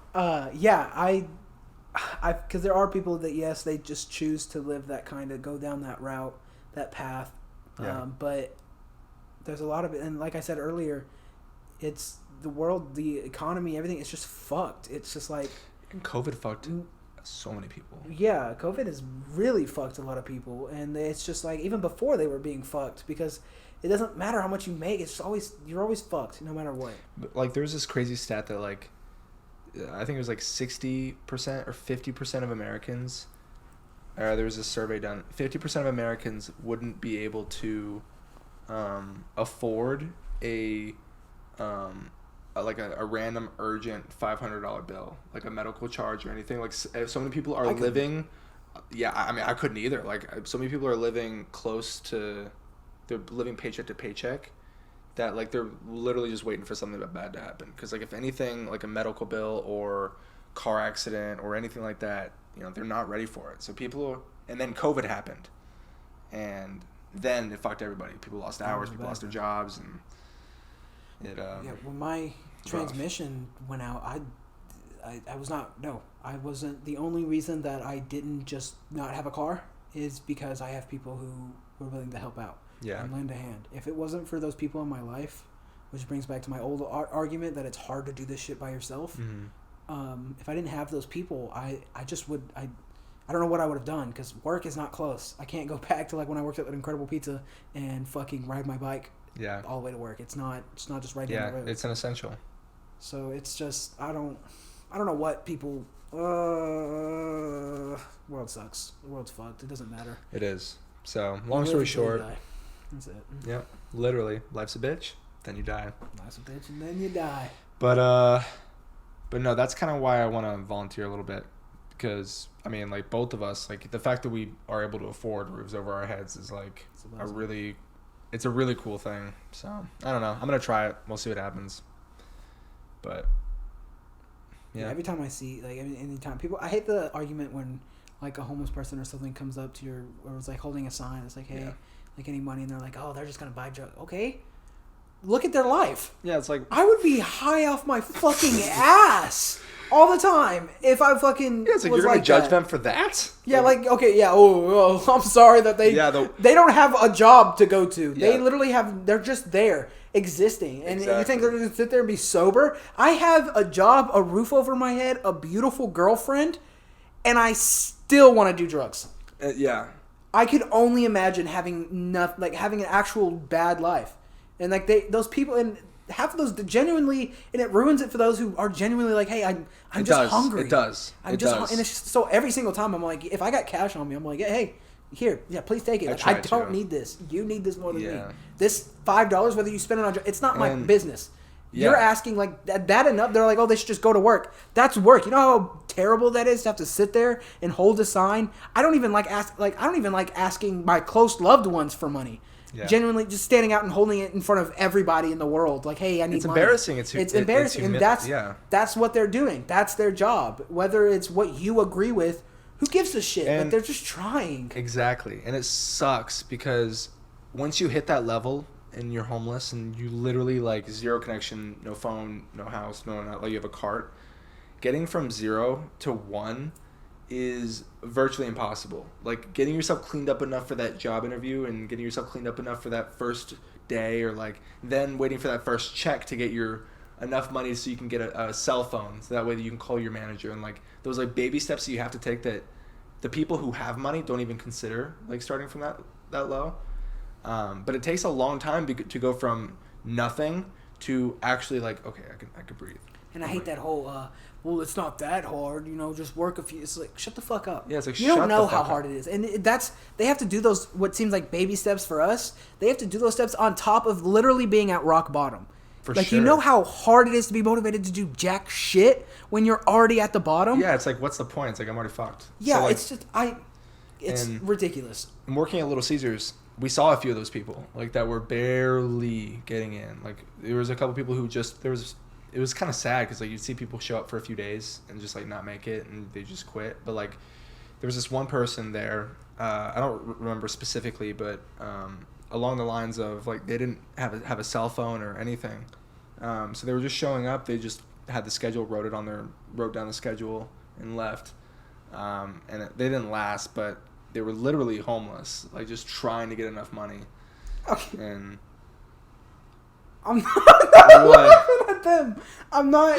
Because there are people that, yes, they just choose to live that kind of, go down that route, that path. Yeah. But there's a lot of it. And like I said earlier, it's the world, the economy, everything is just fucked. It's just like... And COVID fucked so many people. Yeah, COVID has really fucked a lot of people. And it's just like, even before they were being fucked, because it doesn't matter how much you make. It's just you're always fucked, no matter what. But like, there's this crazy stat that like, I think it was like 60% or 50% of Americans, there was a survey done, 50% of Americans wouldn't be able to afford a random urgent $500 bill, like a medical charge or anything. Like so many people are living, I mean I couldn't either. Like so many people are living they're living paycheck to paycheck, that like they're literally just waiting for something bad to happen. Because like if anything, like a medical bill or car accident or anything like that, they're not ready for it. So and then COVID happened, and then it fucked everybody. People lost hours, people lost their jobs, and it when my transmission went out, I wasn't. The only reason that I didn't just not have a car is because I have people who were willing to help out. Yeah. And lend a hand. If it wasn't for those people in my life, which brings back to my old argument that it's hard to do this shit by yourself. Mm-hmm. If I didn't have those people, I don't know what I would have done, because work is not close. I can't go back to like when I worked at Incredible Pizza and fucking ride my bike all the way to work. It's not just right down the road. It's an essential. So it's just, I don't know what people, world sucks. The world's fucked. It doesn't matter. It is. So, long story short. That's it. Yep. Literally, life's a bitch, then you die. Life's a bitch, and then you die. But no, that's kind of why I want to volunteer a little bit, because I mean, like both of us, like the fact that we are able to afford roofs over our heads is like it's a really cool thing. So I don't know. I'm gonna try it. We'll see what happens. But yeah. Every time I see anytime people, I hate the argument when like a homeless person or something comes up to or it's like holding a sign. It's like, hey. Like any money, and they're like, oh, they're just gonna buy drugs. Okay, look at their life. Yeah, it's like I would be high off my fucking ass all the time if I fucking it's like you're gonna judge them for that. Yeah, like okay, yeah. Oh, I'm sorry that they don't have a job to go to. Yeah. They literally they're just there existing, and you think they're gonna sit there and be sober? I have a job, a roof over my head, a beautiful girlfriend, and I still want to do drugs. Yeah. I could only imagine having an actual bad life, and like those people, and half of those genuinely, and it ruins it for those who are genuinely like, hey, I'm just hungry. It does. And it's just, so every single time I'm like, if I got cash on me, I'm like, hey, here, yeah, please take it. Like, I don't need this. You need this more than me. This $5, whether you spend it on, it's not my business. Yeah. You're asking like that enough. They're like, oh, they should just go to work. That's work. You know how terrible that is to have to sit there and hold a sign. I don't even like asking my close loved ones for money. Yeah. Genuinely, just standing out and holding it in front of everybody in the world, like, hey, I need money. Embarrassing. It's embarrassing, and that's what they're doing. That's their job. Whether it's what you agree with, who gives a shit? But they're just trying. Exactly, and it sucks because once you hit that level and you're homeless and you literally like zero connection, no phone, no house, like you have a cart, getting from 0 to 1 is virtually impossible. Like getting yourself cleaned up enough for that job interview and getting yourself cleaned up enough for that first day, or like then waiting for that first check to get your enough money so you can get a cell phone, so that way that you can call your manager, and like those like baby steps that you have to take that the people who have money don't even consider, like starting from that low. But it takes a long time to go from nothing to actually like, okay, I can breathe. And I hate that whole, well, it's not that hard, just work a few. It's like, shut the fuck up. Yeah, it's like, you don't know how hard it is. And they have to do those, what seems like baby steps for us. They have to do those steps on top of literally being at rock bottom. Like, sure. You know how hard it is to be motivated to do jack shit when you're already at the bottom? Yeah, it's like, what's the point? It's like, I'm already fucked. Yeah, so like, it's ridiculous. I'm working at Little Caesars. We saw a few of those people, like, that were barely getting in. Like, there was a couple people who it was kind of sad because, like, you'd see people show up for a few days and just, like, not make it, and they just quit. But, like, there was this one person there, I don't remember specifically, but along the lines of, like, they didn't have a cell phone or anything. So they were just showing up. They just had the schedule, wrote down the schedule and left. And they didn't last, but they were literally homeless, like just trying to get enough money. Okay. And I'm not laughing at them. I'm not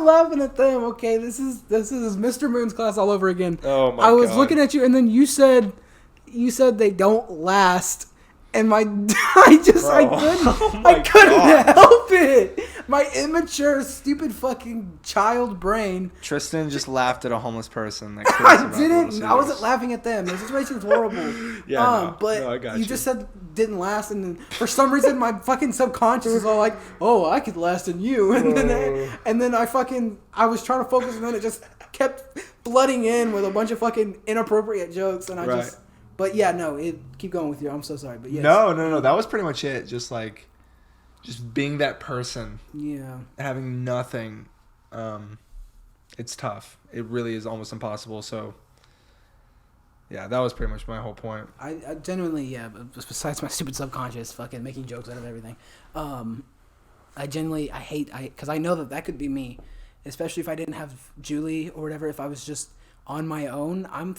laughing at them. Okay, this is Mr. Moon's class all over again. Oh my God. I was looking at you, and then you said they don't last. And I couldn't help it. My immature, stupid fucking child brain. Tristan just laughed at a homeless person. I didn't. I wasn't laughing at them. The situation's horrible. Yeah, but I got you just said didn't last, and then for some reason my fucking subconscious was all like, "Oh, I could last in you," and then I was trying to focus, and then it just kept flooding in with a bunch of fucking inappropriate jokes, and I just. But yeah, no, keep going with you. I'm so sorry, but yes. No. That was pretty much it. Just being that person. Yeah. Having nothing. It's tough. It really is almost impossible. So, yeah, that was pretty much my whole point. I genuinely, yeah, besides my stupid subconscious fucking making jokes out of everything, I hate, because I know that could be me, especially if I didn't have Julie or whatever. If I was just on my own, I'm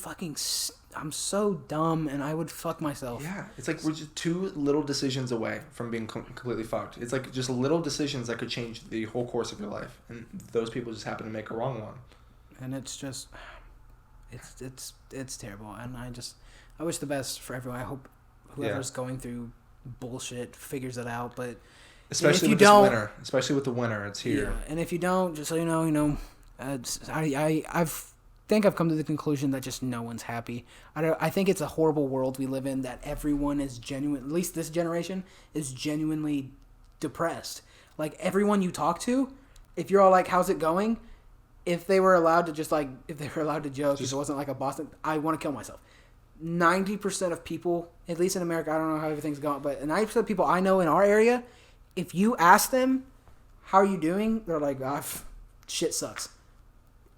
so dumb, and I would fuck myself. Yeah, it's like we're just 2 little decisions away from being completely fucked. It's like just little decisions that could change the whole course of your life, and those people just happen to make a wrong one. And it's just, it's terrible, and I wish the best for everyone. I hope whoever's going through bullshit figures it out, but especially with this winter, especially with the winter, it's here. Yeah, and if you don't, just so you know, I've come to the conclusion that just no one's happy. I think it's a horrible world we live in, that everyone is genuine, at least this generation, is genuinely depressed. Like, everyone you talk to, if you're all like, how's it going? If they were allowed to joke, if it wasn't like a Boston, I want to kill myself. 90% of people, at least in America, I don't know how everything's going, but 90% of people I know in our area, if you ask them, how are you doing? They're like, shit sucks.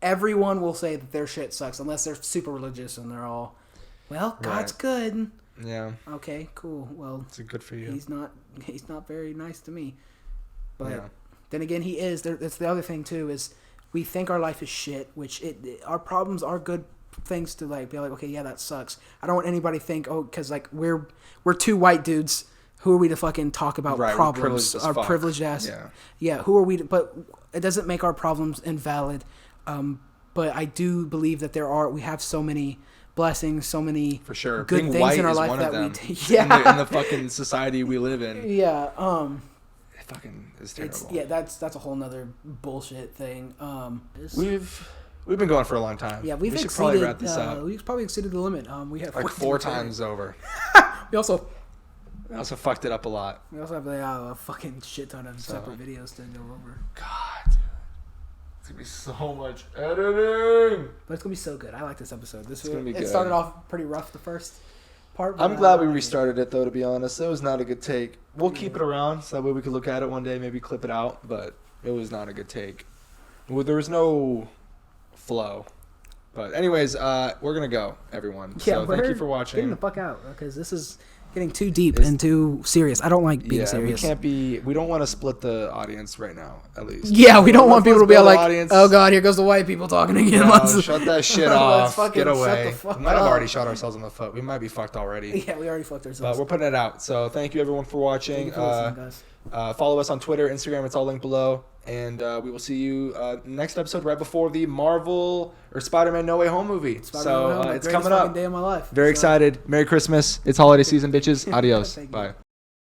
Everyone will say that their shit sucks unless they're super religious and they're all, well, God's good. Yeah. Okay, cool. Well, it's good for you. He's not very nice to me. But then again, he is. That's the other thing too, is we think our life is shit, which our problems are good things to like be like, okay, yeah, that sucks. I don't want anybody to think, because like we're 2 white dudes. Who are we to fucking talk about problems? Our privileged ass. Yeah. Who are we to? But it doesn't make our problems invalid. But I do believe that we have so many blessings, so many for sure good being things white in our is life one that of them. In the fucking society we live in. Yeah. It fucking is terrible. That's a whole nother bullshit thing. We've We've been going for a long time. Yeah, we should probably wrap this up. We've probably exceeded the limit. We have like 4 times over. We also fucked it up a lot. We also have a fucking shit ton of separate videos to go over. God, dude. It's gonna be so much editing. But it's gonna be so good. I like this episode. It's gonna be good. It started off pretty rough the first part. I'm glad we restarted it though, to be honest. It was not a good take. We'll keep it around so that way we could look at it one day, maybe clip it out, but it was not a good take. Well, there was no flow. But anyways, we're gonna go, everyone. Yeah, so thank you for watching. Getting the fuck out, because this is getting too deep and too serious. I don't like being serious. We don't want to split the audience right now, at least. Yeah, we don't want people to be like, oh god, here goes the white people talking again. No, shut that shit off. Get away. We might have already shot ourselves in the foot. We might be fucked already. Yeah, we already fucked ourselves. But we're putting it out. So thank you everyone for watching. Thank you for listening, guys. Follow us on Twitter, Instagram. It's all linked below. And we will see you next episode right before the Marvel or Spider-Man No Way Home movie. So it's coming up. Day of my life. Very excited. Merry Christmas. It's holiday season, bitches. Adios. Bye.